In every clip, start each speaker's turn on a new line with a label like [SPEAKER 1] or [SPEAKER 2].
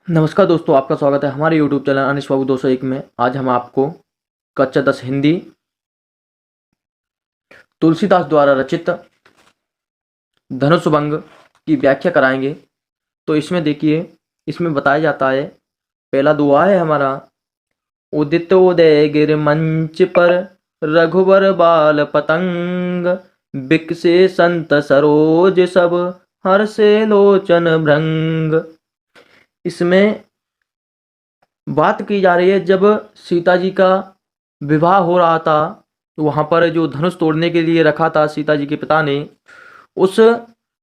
[SPEAKER 1] नमस्कार दोस्तों, आपका स्वागत है हमारे YouTube चैनल अनिश बाबू 201 में। आज हम आपको कक्षा 10 हिंदी तुलसीदास द्वारा रचित धनुष भंग की व्याख्या कराएंगे। तो इसमें देखिए, इसमें बताया जाता है, पहला दुआ है हमारा। उदित उदय गिर मंच पर रघुवर बाल पतंग, बिकसे संत सरोज सब हर्षे लोचन भृंग। इसमें बात की जा रही है, जब सीता जी का विवाह हो रहा था तो वहाँ पर जो धनुष तोड़ने के लिए रखा था सीता जी के पिता ने, उस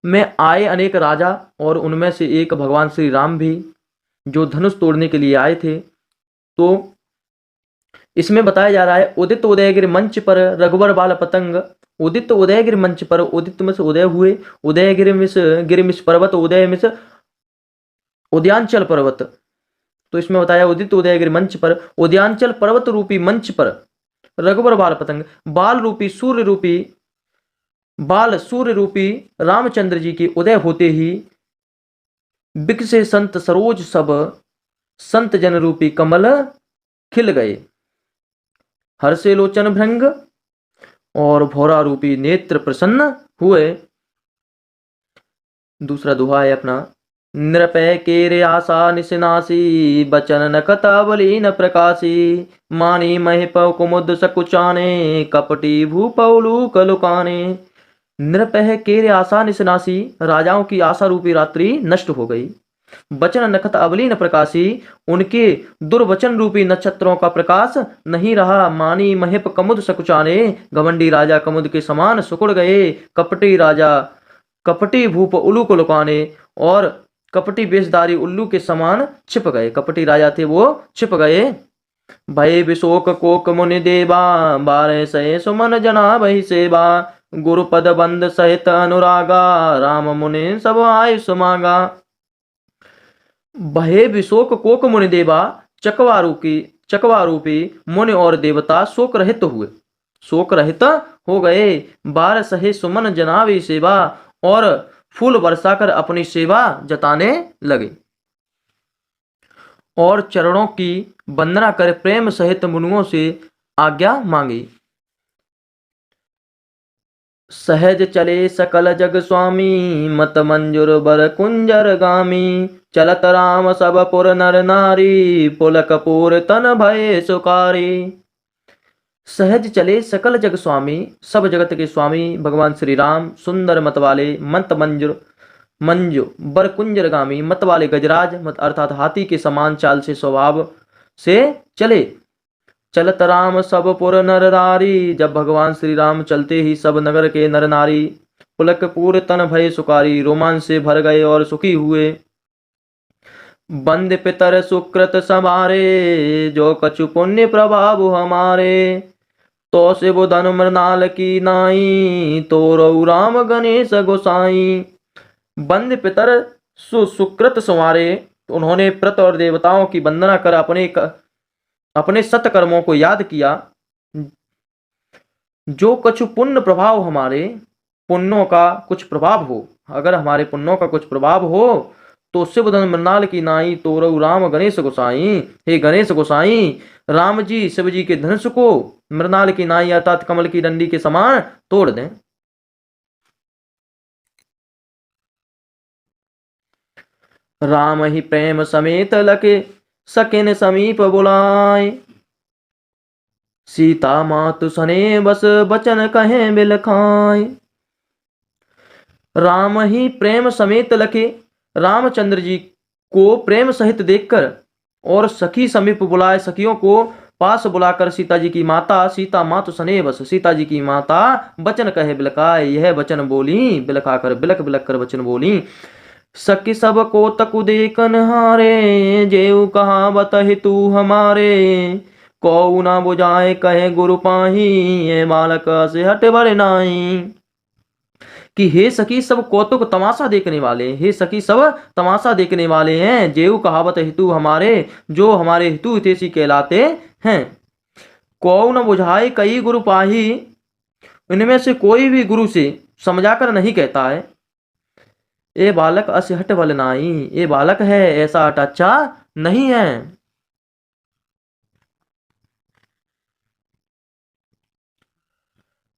[SPEAKER 1] में आए अनेक राजा और उनमें से एक भगवान श्री राम भी, जो धनुष तोड़ने के लिए आए थे। तो इसमें बताया जा रहा है, उदित उदयगिरि मंच पर रघुवर बाल पतंग। उदित उदयगिरि मंच पर, उदित में से उदय हुए, उदयगिरि में से गिरि में से पर्वत, उदय में से उद्यांचल पर्वत। तो इसमें बताया, उदित उदयगिरि मंच पर, उद्यांचल पर्वत रूपी मंच पर रघुवर बाल पतंग, बाल रूपी सूर्य रूपी, बाल सूर्य रूपी रामचंद्र जी के उदय होते ही बिकसे संत सरोज सब, संत जन रूपी कमल खिल गए। हर्षे लोचन भृंग, और भौरा रूपी नेत्र प्रसन्न हुए। दूसरा दोहा है अपना। नृपय केरे आशा निशिनासी, बचन नखत अवली न प्रकाशी, मानी महिप कुमुद सकुचाने, कपटी भूपौलू कलुकाने। नृपह केरे आशा निशिनासी, राजाओं की आशा रूपी रात्रि नष्ट हो गई। बचन नखत अवली न प्रकाशी, उनके दुर्वचन रूपी नक्षत्रों का प्रकाश नहीं रहा। मानी महिप कमुद सकुचाने, घमंडी राजा कमुद के समान सुकुड़ गए। कपटी राजा, कपटी भूप उल्लू को लुकाने, और कपटी वेशधारी उल्लू के समान छिप गए। कपटी राजा थे वो छिप गए। भय विशोक कोक मुनि देवा, बारह सहे सुमन जना भई सेवा। गुरुपद बंद सहित अनुरागा, राम मुनि सब आय सुमागा। भय विशोक कोक मुनि देवा, चकवा रूपी मुनि और देवता शोक रहित हुए, शोक रहित हो गए। बार सहे सुमन जनावी सेवा, और फूल बरसाकर अपनी सेवा जताने लगे, और चरणों की वंदना कर प्रेम सहित मुनियों से आज्ञा मांगी। सहज चले सकल जग स्वामी, मत मंजुर बर कुंजर गामी। चलत राम सब पुर नर नारी, पुलक पूर तन भय सुकारी। सहज चले सकल जग स्वामी, सब जगत के स्वामी भगवान श्री राम, सुंदर मत वाले, मत मंजु बर कुंजर गामी, मत वाले गजराज, मत अर्थात हाथी के समान चाल से स्वभाव से चले। चलत राम सब पुर नर नारी, जब भगवान श्री राम चलते ही सब नगर के नर नारी पुलक पूर तन भय सुकारी, रोमांच से भर गए और सुखी हुए। बंद पितर सुकृत समारे, जो कछु पुण्य प्रभाव हमारे। तो से वो धन मृणाल की नाई, तो रघु राम गणेश गोसाई। बंद पितर सुकृत संवारे, तो उन्होंने प्रत और देवताओं की वंदना कर अपने सत्कर्मों को याद किया। जो कछु पुण्य प्रभाव हमारे, पुण्यों का कुछ प्रभाव हो, अगर हमारे पुण्यों का कुछ प्रभाव हो तो शिव धन मृणाल की नाई, तो रघु राम गणेश गोसाई। हे गणेश गोसाई, राम जी शिव जी के धनुष को मृणाल की नाई अर्थात कमल की डंडी के समान तोड़ दें। राम ही प्रेम समेत लके सकिन समीप बुलाए, सीता मातु सने बस बचन कहें बिलखाए। राम ही प्रेम समेत लके, रामचंद्र जी को प्रेम सहित देखकर और सखी समीप बुलाए, सखियों को पास बुलाकर सीता जी की माता, सीता मातु सने बस, सीता जी की माता बचन कहे बिलखाए, यह वचन बोली, बिलखाकर बिलक बिलक कर वचन बोली। सखी सब को तकु देखन हारे, जेऊ कहा बतहि तू हमारे। को ना बुझाए कहे गुरु पाही, ये बालक से हट बड़े नाई। कि हे सखी सब कौतुक तमाशा देखने वाले, हे सखी सब तमाशा देखने वाले हैं। जेऊ कहावत हेतु हमारे, जो हमारे हेतु हितैषी कहलाते हैं। को न बुझाए कई गुरु पाही, इनमें से कोई भी गुरु से समझाकर नहीं कहता है। ए बालक अस हट बल नाई, ए बालक है ऐसा हट अच्छा नहीं है।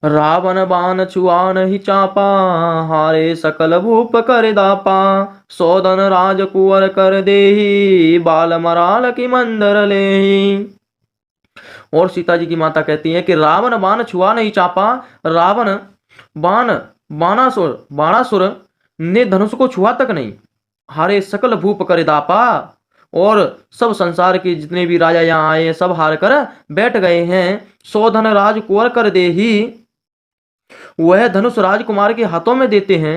[SPEAKER 1] रावण बाण छुआ नहीं चापा, हारे सकल भूप कर दापा, सौदन राज कुंवर कर देही, बाल मराल की मंदर लेही। और सीता जी की माता कहती है कि रावण बाण छुआ नहीं चापा, रावण बाण बाणासुर ने धनुष को छुआ तक नहीं, हारे सकल भूप कर दापा, और सब संसार के जितने भी राजा यहाँ आए सब हार कर बैठ गए हैं। सौधन राज कुंवर कर दे ही, वह धनुष राजकुमार के हाथों में देते हैं।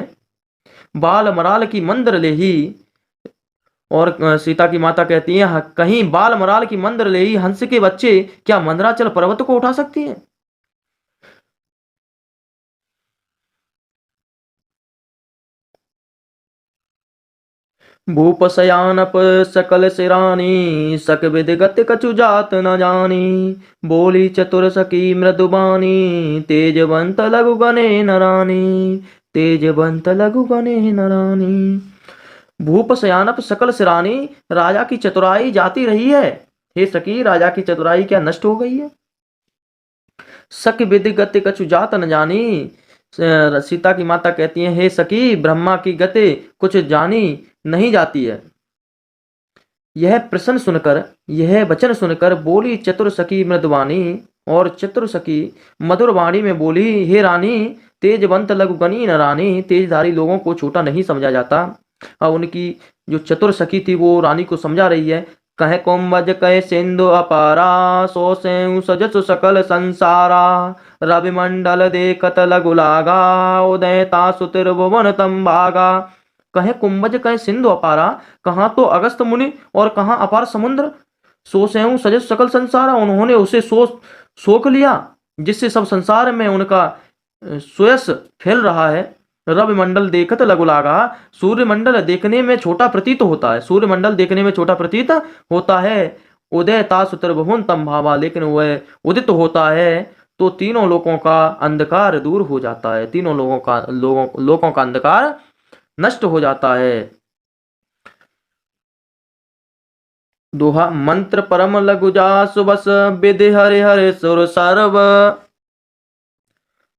[SPEAKER 1] बाल मराल की मंदर ले ही, और सीता की माता कहती है कहीं बाल मराल की मंदर ले ही, हंस के बच्चे क्या मंदराचल पर्वत को उठा सकती हैं। भूप सयानप सकल सिरानी, सक विद गति कछु जात न जानी, बोली चतुर सकी मृदुबानी, तेजवंत लघु गणे नरानी, तेजवंत लघु गणे नरानी। भूप सयानप सकल सिरानी, राजा की चतुराई जाती रही है। हे सखी, राजा की चतुराई क्या नष्ट हो गई है। सक विद गति कछु जात न जानी, सीता की माता कहती है हे सखी, ब्रह्मा की गति कुछ जानी नहीं जाती है। यह प्रश्न सुनकर, यह वचन सुनकर बोली चतुर सखी मृदवानी, और चतुर सखी मधुर वाणी में बोली हे रानी, तेजवंत लघु गणी न रानी, तेजधारी लोगों को छोटा नहीं समझा जाता। और उनकी जो चतुर सखी थी वो रानी को समझा रही है। कहे कुंभज कहे सिंधु अपारा, सो से सजस सकल संसारा, रवि मंडल देखत लघु लागा, उदयता सुतिर्भुवन तम भागा। कहे कुंभज कहे सिंधु अपारा, कहाँ तो अगस्त मुनि और कहाँ अपार समुद्र। सो से सजस सकल संसारा, उन्होंने उसे सोख लिया जिससे सब संसार में उनका सुयस फैल रहा है। रवि मंडल देखत लघु लागा, सूर्य मंडल देखने में छोटा प्रतीत होता है, सूर्य मंडल देखने में छोटा प्रतीत होता है। उदय ता सुतिर्भुवन तम भावा, लेकिन वह उदित होता है तो तीनों लोगों का अंधकार दूर हो जाता है, तीनों लोगों का अंधकार नष्ट हो जाता है। दोहा मंत्र परम लघु जासु बस, विधि हरि हरि सुर सर्व,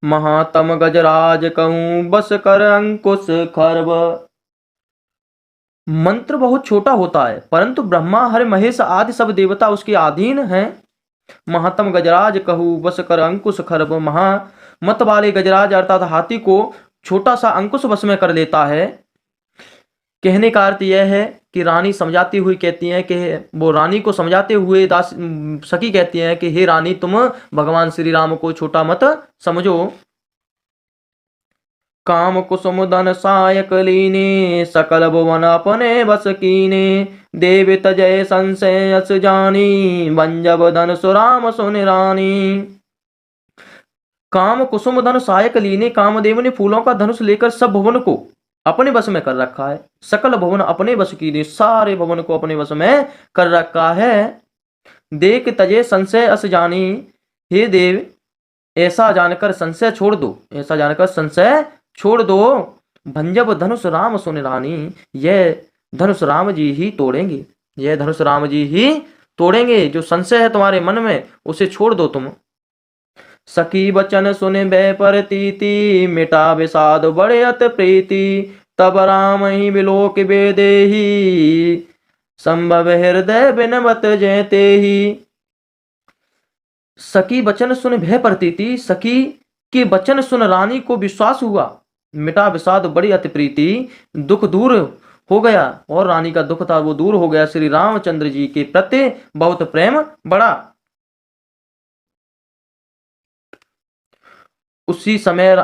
[SPEAKER 1] महातम गजराज कहूं बस कर अंकुश खर्व। मंत्र बहुत छोटा होता है परंतु ब्रह्मा हरि महेश आदि सब देवता उसके अधीन हैं। महातम गजराज कहूं बस कर अंकुश खर्व, महामत वाले गजराज अर्थात हाथी को छोटा सा अंकुश बस में कर लेता है। कहने का अर्थ यह है कि रानी समझाती हुई कहती है कि वो रानी को समझाते हुए दास सखी कहती है कि हे रानी, तुम भगवान श्री राम को छोटा मत समझो। काम कुसुम धन सायक लीने, सकल भुवन अपने बस कीने, देव तजय संशय अस जानी, बंजब धन सुराम सुन रानी। काम कुसुम धन सायक लीने, कामदेव ने फूलों का धनुष लेकर सब भुवन को अपने बस में कर रखा है। सकल भवन अपने बस की ने, सारे भवन को अपने बस में कर रखा है। देख तजे संशय अस जानी, हे देव ऐसा जानकर संशय छोड़ दो, ऐसा जानकर संशय छोड़ दो। भंजब धनुष राम सुन रानी, यह धनुष राम जी ही तोड़ेंगे, यह धनुष राम जी ही तोड़ेंगे। जो संशय है तुम्हारे मन में उसे छोड़ दो तुम। सखी बचन सुन भय परतीति, मिटा विषाद बड़े अत प्रीति, तब राम ही बिलोक बेदेही, संभव हृदय बिनमत जयते ही। सखी बचन सुन भय परतीति, सखी के बचन सुन रानी को विश्वास हुआ। मिटा विषाद बड़ी अति प्रीति, दुख दूर हो गया और रानी का दुख था वो दूर हो गया। श्री रामचंद्र जी के प्रति बहुत प्रेम बढ़ा। उसी समय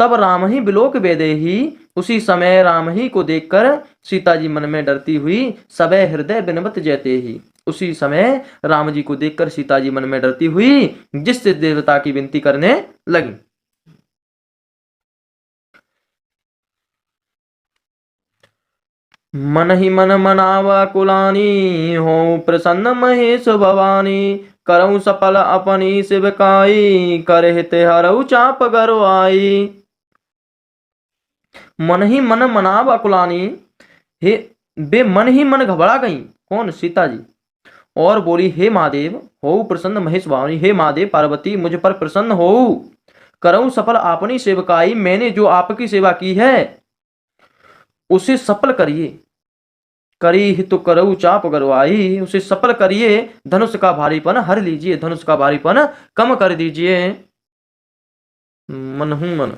[SPEAKER 1] तब राम ही बिलोक बेदे ही, उसी समय राम ही को देखकर सीता जी मन में डरती हुई, सबे हृदय बिनवत जयते ही, उसी समय राम जी को देखकर सीता जी मन में डरती हुई जिस देवता की विनती करने लगी। मन ही मन मनावा कुलानी, हो प्रसन्न महेश भवानी, करऊ सफल अपनी शिवकाई, करहित हरऊ चाप गरवाई। मन ही मन मनाव अकुलानी, हे बे मन ही मन घबरा गई। कौन? सीता जी। और बोली, हे महादेव हो प्रसन्न महेश भावनी, हे महादेव पार्वती मुझ पर प्रसन्न हो, करऊं सफल आपनी सेवकाई, मैंने जो आपकी सेवा की है उसे सफल करिए। करी हित करऊ चाप गरवाई, उसे सफल करिए, धनुष का भारीपन हर लीजिए, धनुष का भारीपन कम कर दीजिए। मन हूं मन।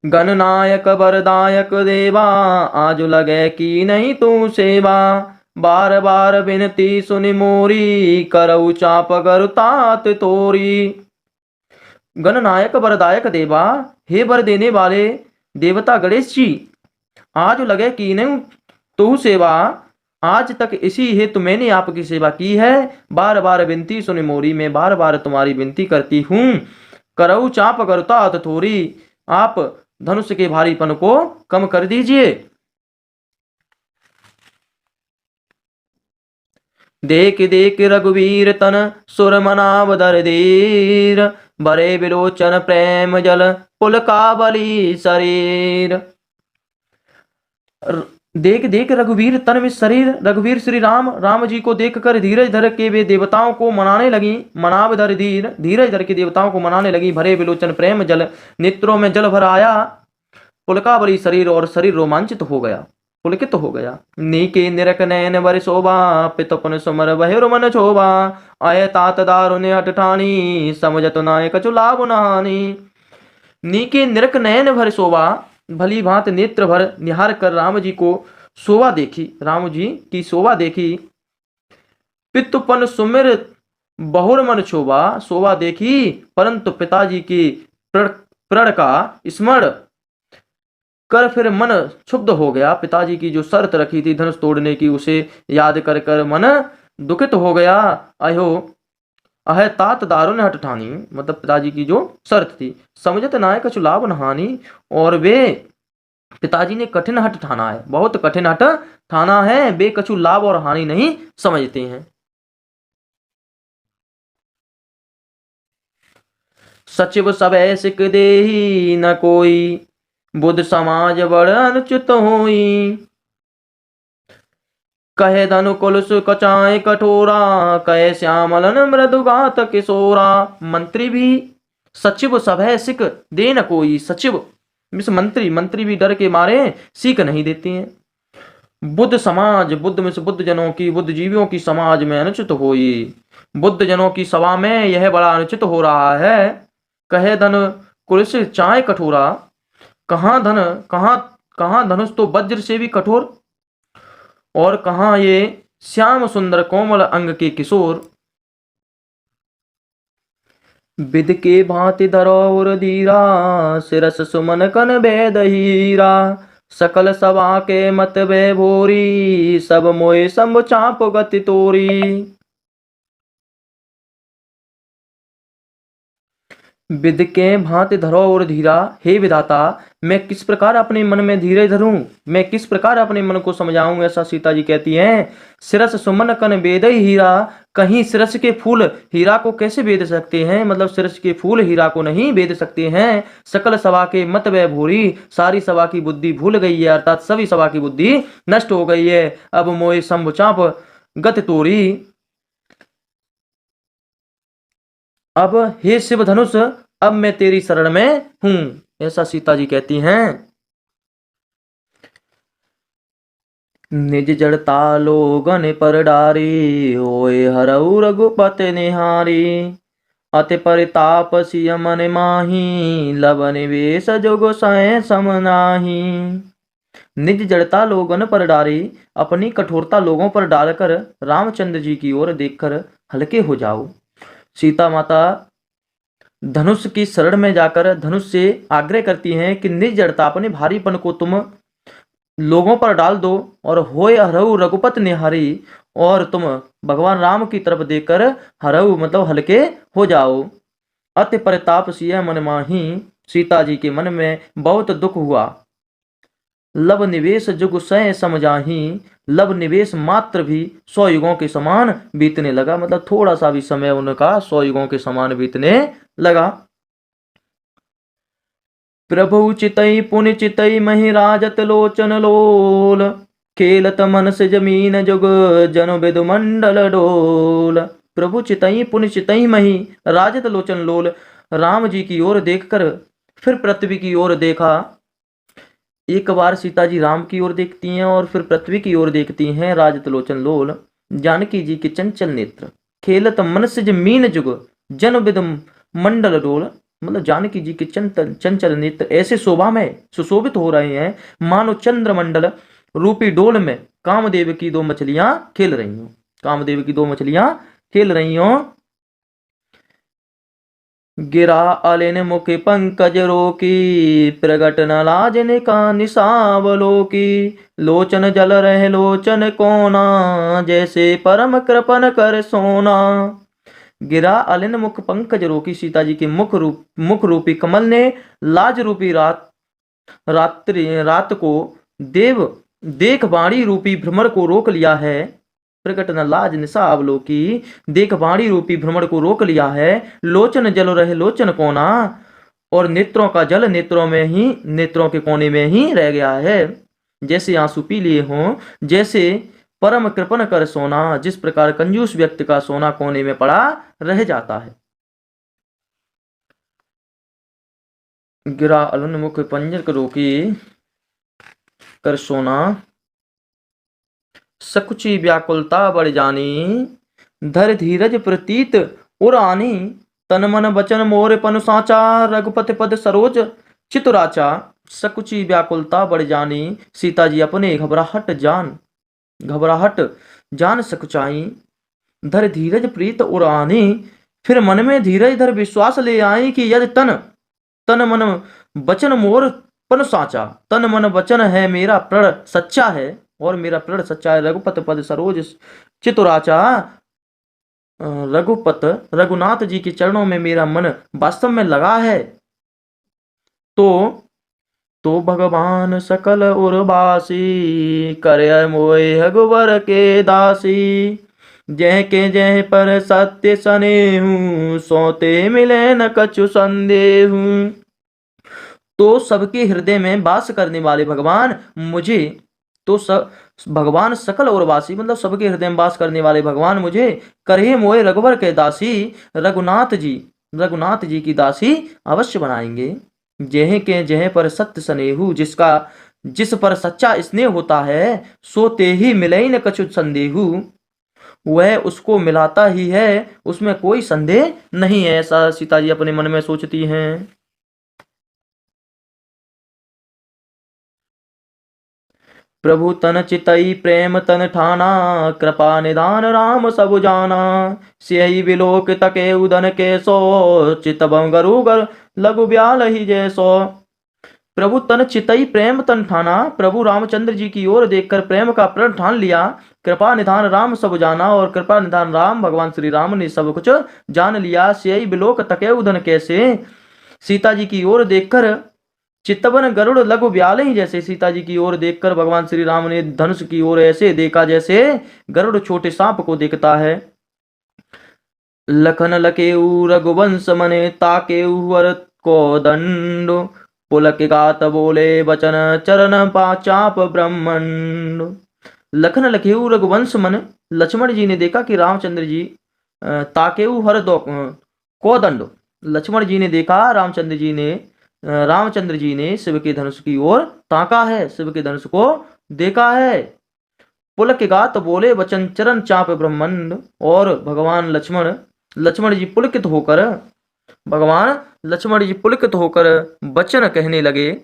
[SPEAKER 1] गणनायक वरदायक देवा, आज लगे की नहीं तू सेवा, बार बार विनती सुनि मोरी, करऊ चाप गर तात तोरी। गणनायक वरदायक देवा, हे वर देने वाले देवता गणेश जी, आज लगे की नहीं तू सेवा, आज तक इसी हेतु मैंने आपकी सेवा की है, बार बार विनती सुनि मोरी, मैं बार बार तुम्हारी विनती करती हूँ, करऊ चाप गरुता थोरी, आप धनुष के भारीपन को कम कर दीजिए। देख देख रघुवीर तन सुर मनाव दरदीर, बरे विलोचन प्रेम जल पुल काबली शरीर। देख देख रघुवीर तन में शरीर, रघुवीर श्री राम, राम जी को देखकर धीरज धर के वे देवताओं को मनाने लगी। मनाव धर धीर, धीरज धर के देवताओं को मनाने लगी। भरे विलोचन प्रेम जल, नेत्रों में जल भर आया। पुलकावली शरीर, और शरीर रोमांचित हो गया, पुलकित हो गया। नीके निरक नयन वर शोभा, पितुपन सुमर बहिर मन शोभा, आय तात दारुण्य हठ ठानी, समझत नाय कछु लाभ नहानी। नीके निरक नयन भर शोभा, भली भांत नेत्र भर निहार कर राम जी को शोभा देखी, राम जी की शोभा देखी। पितुपन सुमिर बहुर मन शोभा, शोभा देखी, परंतु पिताजी की प्रण का स्मरण कर फिर मन क्षुब्ध हो गया। पिताजी की जो शर्त रखी थी धनुष तोड़ने की, उसे याद कर कर मन दुखित हो गया। अहो अह तात दारुण हठ ठानी, मतलब पिताजी की जो शर्त थी। समझत नाय कछु लाभ नहानी, और वे पिताजी ने कठिन हठ ठाना है, बहुत कठिन हठ ठाना है, वे कछु लाभ और हानि नहीं समझते हैं। सचिव सब सिक देही न कोई, बुद्ध समाज बड़ अनुचित होई, कहे धनु कुलस कचाए कठोरा, कहे श्यामलन मृदुगात किशोरा। मंत्री भी सचिव सभय सिक दे न कोई, सचिव मिस मंत्री, मंत्री भी डर के मारे सीख नहीं देते हैं। बुद्ध समाज, बुद्ध मिस बुद्ध जनों की, बुद्ध जीवियों की समाज में अनुचित होई, बुद्ध जनों की सभा में यह बड़ा अनुचित हो रहा है। कहे धन कुलस चाय कठोरा, कहाँ धन, कहाँ धनुष तो वज्र से भी कठोर, और कहाँ ये श्याम सुंदर कोमल अंग के किशोर। विद के भांति धरोर धीरा, सिरस सुमन कन वेद हीरा, सकल सभा के मत वे भोरी, सब मोए संभ चाप गति तोरी। विद के भांति धरो और धीरा, हे विधाता मैं किस प्रकार अपने मन में धीरे धरूं, मैं किस प्रकार अपने मन को समझाऊं, ऐसा सीता जी कहती हैं। सिरस सुमन कन वेद हीरा, कहीं सिरस के फूल हीरा को कैसे वेद सकते हैं, मतलब सिरस के फूल हीरा को नहीं वेद सकते हैं। सकल सभा के मत वह भूरी, सारी सभा की बुद्धि भूल गई है, अर्थात सभी सभा की बुद्धि नष्ट हो गई है। अब मोए संभ चाप गत तोरी, अब हे शिव धनुष अब मैं तेरी शरण में हूं, ऐसा सीता जी कहती हैं। निज जड़ता लोगन पर डारी, होए हरऊ रघुपति निहारी, अति परिताप सिय मन माही, लब निवेश जो गोसाए सम नाही। निज जड़ता लोगन पर डारी, अपनी कठोरता लोगों पर डालकर रामचंद्र जी की ओर देखकर हल्के हो जाओ। सीता माता धनुष की शरण में जाकर धनुष से आग्रह करती हैं कि निज जड़ता, अपने भारीपन को तुम लोगों पर डाल दो, और होय हरऊ रघुपत निहारी, और तुम भगवान राम की तरफ देखकर हरऊ मतलब हल्के हो जाओ। अति परिताप सिय मन माही, सीता जी के मन में बहुत दुख हुआ। लब निवेश जुग सय समझाही, लब निवेश मात्र भी 100 युगों के समान बीतने लगा, मतलब थोड़ा सा भी समय उनका 100 युगों के समान बीतने लगा। प्रभु चितई पुनि चितई मही राजत लोचन लोल, खेलत मन से जमीन जुग जन बिदु मंडल डोल। प्रभु चितई पुनि चितई मही राजत लोचन लोल, राम जी की ओर देखकर फिर पृथ्वी की ओर देखा। एक बार सीता जी राम की ओर देखती हैं और फिर पृथ्वी की ओर देखती हैं। राजत लोचन लोल, जानकी जी के चंचल नेत्र, खेलत मन से जमीन जुग जन बिदम मंडल डोल, मतलब जानकी जी के चंचल नेत्र ऐसे शोभा में सुशोभित हो रहे हैं मानो चंद्रमंडल रूपी डोल में कामदेव की दो मछलियां खेल रही हो। कामदेव की दो मछलियां खेल रही हो। गिरा अलिन मुख पंकज रोकी, प्रगट न लाजने का निसावलोकी, लोचन जल रहे लोचन कोना, जैसे परम कृपन कर सोना। गिरा अलिन मुख पंकज रोकी, सीता जी के मुख रूपी कमल ने लाज रूपी रात को देख वाणी रूपी भ्रमर को रोक लिया है। प्रकट न लाज निशा अवलोकी, देख वाणी रूपी भ्रमर को रोक लिया है। लोचन जल रहे लोचन कोना, और नेत्रों का जल नेत्रों के कोने में ही रह गया है। जैसे आंसू पी लिए हों, जैसे परम कृपण कर सोना, जिस प्रकार कंजूस व्यक्ति का सोना कोने में पड़ा रह जाता है। गिरा अलन मुख पंजर रोकी कर सोना, सकुची व्याकुलता बढ़ जानी, धर धीरज प्रतीत उरानी, तन मन बचन मोर पन साचा, रघुपति पद सरोज चितुराचा। सकुची व्याकुलता बढ़ जानी, सीता जी अपने घबराहट जान सकुचाई। धर धीरज प्रीत उरानी, फिर मन में धीरज धर विश्वास ले आई कि यदि तन मन वचन मोर पन साचा, तन मन वचन है मेरा प्रण सच्चा है और मेरा प्रण सच्चा है। रघुपत पद सरोज चितुराचा, रघुनाथ जी के चरणों में मेरा मन वास्तव में लगा है। तो भगवान सकल उर्वासी, करे मोय रघुवर के दासी। जह के जह पर सत्य सनेहू, सोते मिले न कछु संदेहू। तो सबके हृदय में वास करने वाले भगवान मुझे, तो भगवान सकल उर्वासी मतलब सबके हृदय में वास करने वाले भगवान मुझे करे मोए रघुवर के दासी, रघुनाथ जी की दासी अवश्य बनाएंगे। जेह के जेह पर सत्य स्नेहू, जिस पर सच्चा स्नेह होता है, सोते ही मिले न कछु संदेहू, वह उसको मिलाता ही है, उसमें कोई संदेह नहीं है। ऐसा सीता जी अपने मन में सोचती हैं। प्रभु तन चितई प्रेम तन ठाना, कृपा निदान राम सब जाना। सियहि बिलोक तके उदन के सो, चितबम गरुगर लघु ब्याल ही जैसो। प्रभु तन चितई प्रेम तन ठाना, प्रभु रामचंद्र जी की ओर देखकर प्रेम का प्रण ठान लिया। कृपा निधान राम सब जाना, और कृपा निधान राम भगवान श्री राम ने सब कुछ जान लिया। सियहि बिलोक तके उदन कैसे, सीता जी की ओर देखकर चित्तवन गरुड़ लघु ब्याल ही जैसे, सीता जी की ओर देखकर भगवान श्री राम ने धनुष की ओर ऐसे देखा जैसे गरुड़ छोटे सांप को देखता है। लखन लकेऊ रघुवंश मने, ताकेऊ वर को दंड, पुलक गात बोले बचन चरण पाचाप ब्रह्मंड। लखन लखेऊ रघुवंश मन, लक्ष्मण जी ने देखा कि रामचंद्र जी ताकेऊ हर दो को दंड, लक्ष्मण जी ने देखा रामचंद्र जी ने शिव के धनुष की ओर ताका है, शिव के धनुष को देखा है। पुलक गात बोले वचन चरण चाप ब्रह्मंड, और भगवान लक्ष्मण जी पुलकित होकर वचन कहने लगे।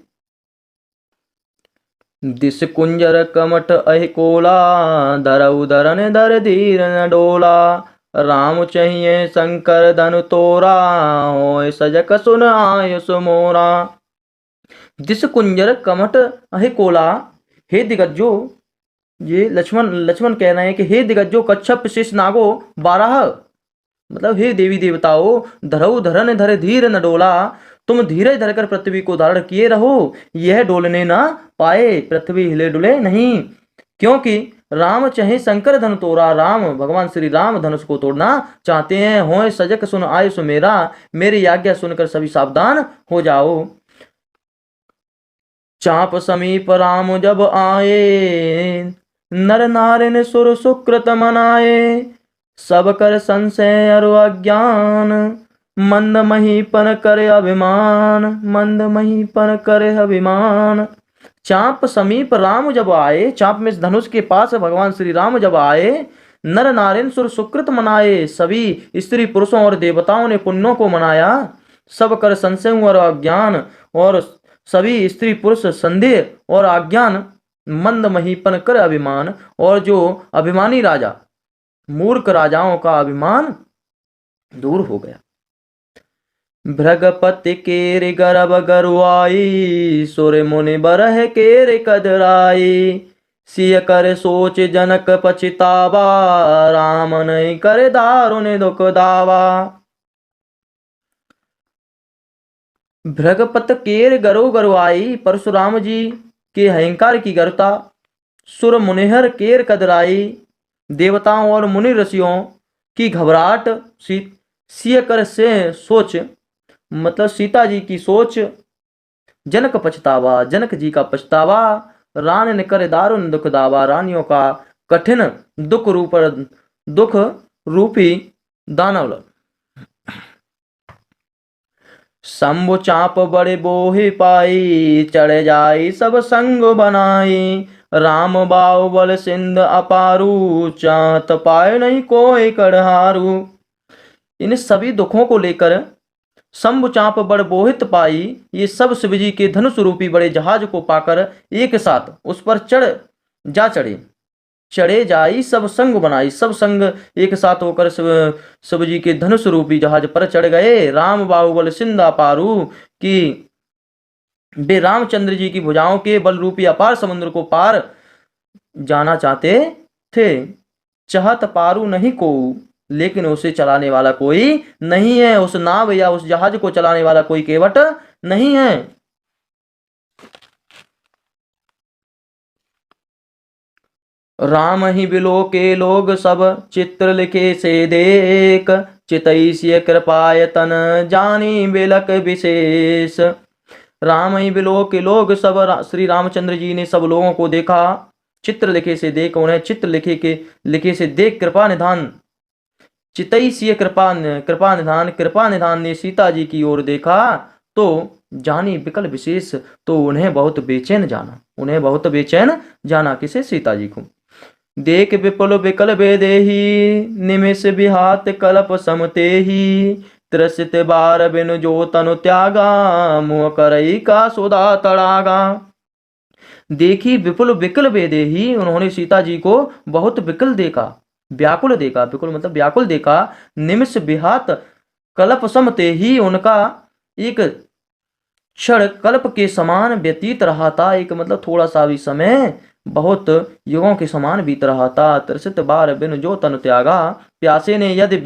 [SPEAKER 1] दिस कुंजर कमठ अहि कोला, धरऊ धरन धर धीर न डोला। राम चाहिए शंकर धनु तोरा, होय सजक सुन आयुष मोरा। दिस कुंजर कमठ अहि कोला, हे दिग्गजो, ये लक्ष्मण कह रहे हैं कि हे दिग्गजो कच्छप शेष नागो 12, मतलब हे देवी देवताओं, धरऊ धरन धर धीर न डोला, तुम धीरज धरकर पृथ्वी को धारण किए रहो, यह डोलने ना पाए, पृथ्वी हिले डुले नहीं। क्योंकि राम चाहे शंकर धनु तोड़ा, राम भगवान श्री राम धनुष को तोड़ना चाहते हैं। होय सजक सुन आयुष मेरा, मेरी आज्ञा सुनकर सभी सावधान हो जाओ। चाप समीप राम जब आए, नर नारी ने सुर सुकृत मनाए। सब कर संशय अरु अज्ञान, मंद महीपन करे अभिमान, मंद महीपन करे अभिमान। चाप समीप राम जब आए, चाप में धनुष के पास भगवान श्री राम जब आए, नर नारायण सुर सुकृत मनाए, सभी स्त्री पुरुषों और देवताओं ने पुण्यों को मनाया। सब कर संशय और अज्ञान, और सभी स्त्री पुरुष संदेह और अज्ञान, मंद महीपन कर अभिमान, और जो अभिमानी राजा मूर्ख राजाओं का अभिमान दूर हो गया। भृगपति केर गर्भ गरुआई, सुर मुनि बरह केर कदराई। सिय कर सोच जनक पछितावा, राम नहीं करे दारुण दुख दावा। भृगपत केर गरो गरुआई, परशुराम जी के अहंकार की गरुता। सुर मुनिहर केर कदराई, देवताओं और मुनि ऋषियों की घबराहट। सिय कर से सोच मतलब सीता जी की सोच। जनक पछतावा, जनक जी का पछतावा। रान ने करे दारुण दुख दावा, रानियों का कठिन दुख रूपी दानव। शंभु चाप बड़े बोहे पाई, चढ़ जाई सब संग बनाई। राम बाऊ बल सिंध अपारू, चात पाए नहीं कोई कड़हारू। इन सभी दुखों को लेकर शंभु चाप बड़ बोहित पाई, ये सब शिवजी के धनुष रूपी बड़े जहाज को पाकर एक साथ उस पर चढ़े जाई सब संग बनाई। सब संग एक साथ होकर शिवजी के धनुष रूपी जहाज पर चढ़ गए। राम बाहुबल सिंधा पारू की वे रामचंद्र जी की भुजाओं के बल रूपी अपार समुद्र को पार जाना चाहते थे। चाहत पारू नहीं को, लेकिन उसे चलाने वाला कोई नहीं है। उस नाव या उस जहाज को चलाने वाला कोई केवट नहीं है। राम ही बिलो के लोग सब, चित्र लिखे से देख। चितैसिय कृपायतन, जानी बिलक विशेष। राम ही बिलो के लोग सब, श्री रामचंद्र जी ने सब लोगों को देखा। चित्र लिखे से देख, उन्हें चित्र लिखे से देख कृपा निधान। चितैसिय कृपा निधान, कृपा निधान ने सीता जी की ओर देखा तो जानी बिकल विशेष, तो उन्हें बहुत बेचैन जाना। किसे? सीता जी को। देख विपुल विकल बेदेही, निमिष बिहात कल्प समते ही। त्रसित बार बिनु जो तनु त्यागा, मुँह करई का सुधा तड़ागा। देखी विपुल विकल बेदेही, उन्होंने सीता जी को बहुत विकल देखा, व्याकुल देखा। विकुल मतलब व्याकुल देखा। निमिष बिहात कल्प समते ही, उनका एक क्षण कल्प के समान व्यतीत रहा था। एक मतलब थोड़ा सा भी समय बहुत युगों के समान बीत रहा था। त्रसित बार बिन जो तन त्यागा, प्यासे ने यदि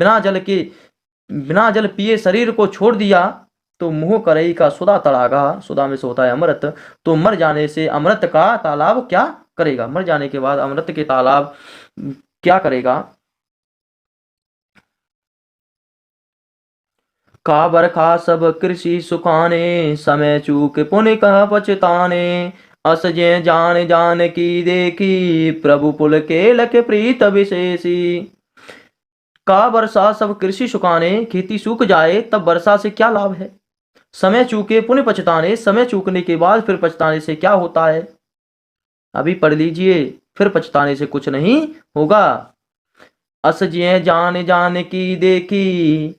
[SPEAKER 1] बिना जल पिए शरीर को छोड़ दिया तो मुँह करई का सुधा तड़ागा। सुधा में से होता है अमृत, तो मर जाने से अमृत का तालाब क्या करेगा? मर जाने के बाद अमृत के तालाब क्या करेगा? का बरखा सब कृषि सुखाने, समय चूक पुण्य कह पछताने। अस जे जान की देखी, प्रभु पुल के लख प्रीत विशेषी। का वर्षा सब कृषि सुखाने, खेती सूख जाए तब वर्षा से क्या लाभ है? समय चूके पुण्य पछताने, समय चूकने के बाद फिर पछताने से क्या होता है? अभी पढ़ लीजिए, फिर पछताने से कुछ नहीं होगा। अस जे जान की देखी,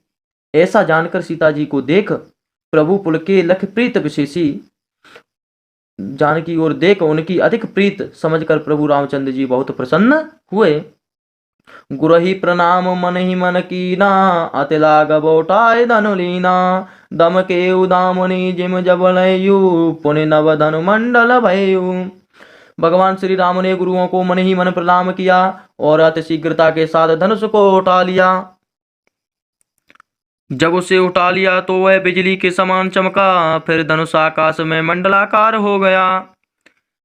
[SPEAKER 1] ऐसा जानकर सीता जी को देख, प्रभु पुल के लख प्रीत विशेषी, जानकी और देख उनकी अधिक प्रीत समझकर प्रभु रामचंद्र जी बहुत प्रसन्न हुए। गुरहि प्रणाम मन ही मन कीना, अति लाग बोटाय धनु लीना। दम के उदामुनि जिम जब लयु, पुनि नव धनु मंडल भयु। भगवान श्री राम ने गुरुओं को मन ही मन प्रणाम किया और अति शीघ्रता के साथ धनुष को उठा लिया। जब उसे उठा लिया तो वह बिजली के समान चमका, फिर धनुष आकाश में मंडलाकार हो गया।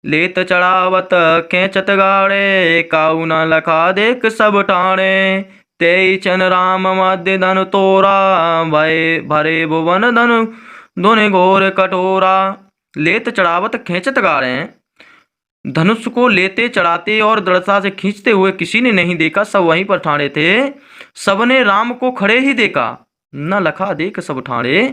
[SPEAKER 1] लेत चढ़ावत खेचत गाड़े, काऊ न लखा देख सब ठाणे। तेई चन राम मध्य धनु तोरा, भय भरे भुवन धनु धुनि घोर कठोरा। लेत चढ़ावत खींचत गाड़े। धनुष को लेते चढ़ाते और दृढ़ता से खींचते हुए किसी ने नहीं देखा, सब वहीं पर ठाड़े थे। सबने राम को खड़े ही देखा, न लखा देख सब ठाड़े।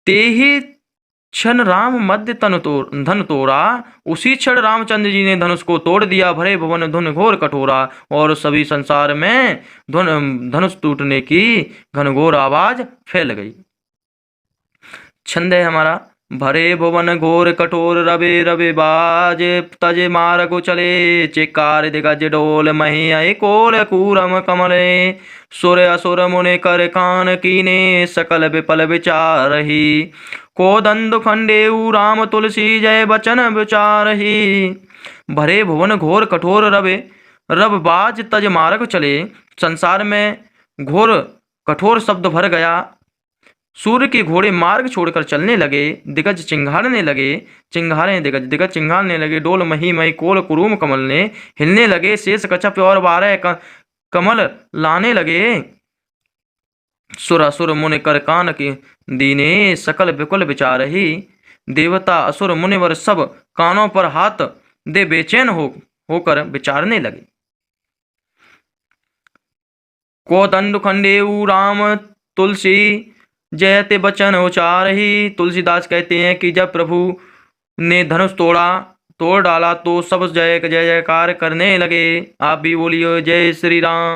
[SPEAKER 1] तेहि क्षण राम मध्य धन तोड़ा। उसी क्षण रामचंद्र जी ने धनुष को तोड़ दिया। भरे भवन धुन घोर कठोरा, और सभी संसार में धनुष टूटने की घनघोर आवाज फैल गई। छंद है हमारा, भरे भुवन घोर कठोर रवे रवे बाज। तजे मार्ग चले चिकार दिगज डोल, मही अय कोल कूरम कमले। सुर असुर मुनि कर कान कीने, सकल विपल विचारही। कोदंड खंडेऊ राम तुलसी जय बचन विचारही। भरे भुवन घोर कठोर रवे रव बाज, तज मार्ग चले। संसार में घोर कठोर शब्द भर गया। सूर्य के घोड़े मार्ग छोड़कर चलने लगे, दिग्गज चिंघाड़ने लगे, चिंघाड़े दिग्गज, दिग्गज चिंघाड़ने लगे। डोल मही मही कोल कुरुम कमल ने हिलने लगे। शेष कच्छप और 12 कमल लाने लगे। सुर असुर मुनि कर कान की दीने, सकल विकुल विचारही। देवता असुर मुनिवर सब कानों पर हाथ दे बेचैन होकर विचारने लगे। कोदंड खंडेऊ राम तुलसी जयते बचन उचारही। तुलसीदास कहते हैं कि जब प्रभु ने धनुष तोड़ डाला तो सब जय जयकार करने लगे। आप भी बोलिए जय श्री राम।